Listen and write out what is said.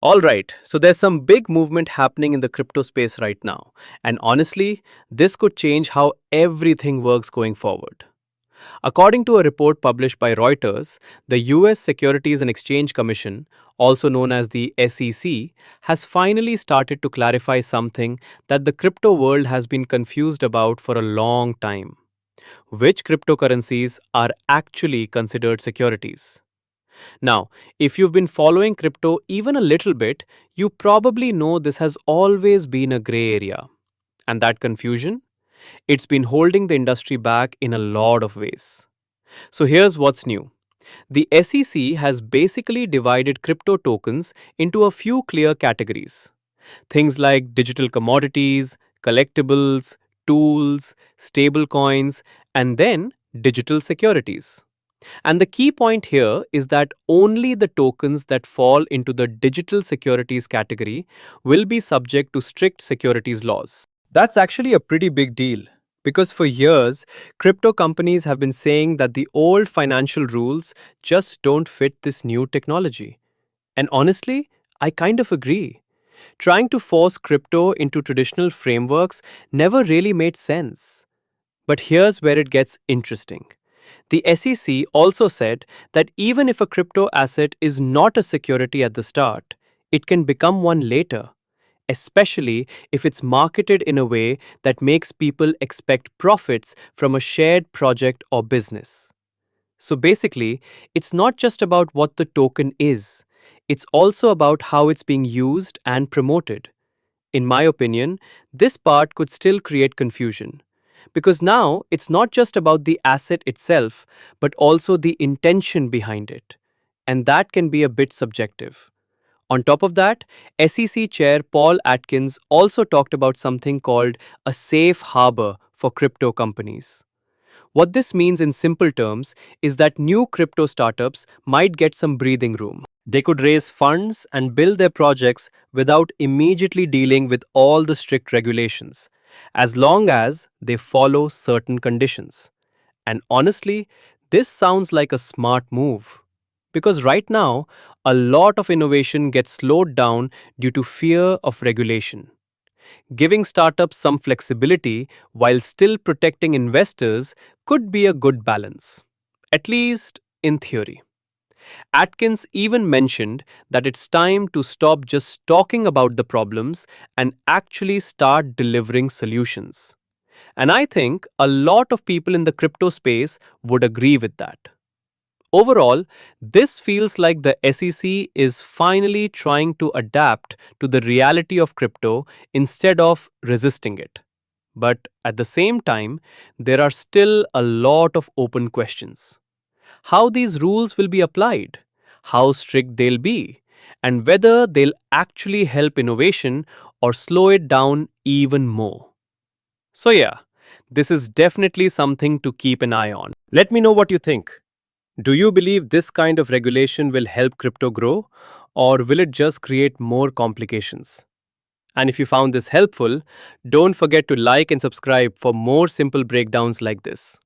All right, so there's some big movement happening in the crypto space right now, and honestly, this could change how everything works going forward. According to a report published by Reuters, the US Securities and Exchange Commission, also known as the SEC, has finally started to clarify something that the crypto world has been confused about for a long time. Which cryptocurrencies are actually considered securities? Now, if you've been following crypto even a little bit, you probably know this has always been a gray area. And that confusion? It's been holding the industry back in a lot of ways. So here's what's new. The SEC has basically divided crypto tokens into a few clear categories. Things like digital commodities, collectibles, tools, stablecoins, and then digital securities. And the key point here is that only the tokens that fall into the digital securities category will be subject to strict securities laws. That's actually a pretty big deal because for years, crypto companies have been saying that the old financial rules just don't fit this new technology. And honestly, I kind of agree. Trying to force crypto into traditional frameworks never really made sense. But here's where it gets interesting. The SEC also said that even if a crypto asset is not a security at the start, it can become one later, especially if it's marketed in a way that makes people expect profits from a shared project or business. So basically, it's not just about what the token is, it's also about how it's being used and promoted. In my opinion, this part could still create confusion. Because now it's not just about the asset itself, but also the intention behind it. And that can be a bit subjective. On top of that, SEC Chair Paul Atkins also talked about something called a safe harbor for crypto companies. What this means in simple terms is that new crypto startups might get some breathing room. They could raise funds and build their projects without immediately dealing with all the strict regulations, as long as they follow certain conditions. And honestly, this sounds like a smart move. Because right now, a lot of innovation gets slowed down due to fear of regulation. Giving startups some flexibility while still protecting investors could be a good balance, at least in theory. Atkins even mentioned that it's time to stop just talking about the problems and actually start delivering solutions. And I think a lot of people in the crypto space would agree with that. Overall, this feels like the SEC is finally trying to adapt to the reality of crypto instead of resisting it. But at the same time, there are still a lot of open questions. How these rules will be applied, how strict they'll be, and whether they'll actually help innovation or slow it down even more. So, yeah, this is definitely something to keep an eye on. Let me know what you think. Do you believe this kind of regulation will help crypto grow, or will it just create more complications? And if you found this helpful, don't forget to like and subscribe for more simple breakdowns like this.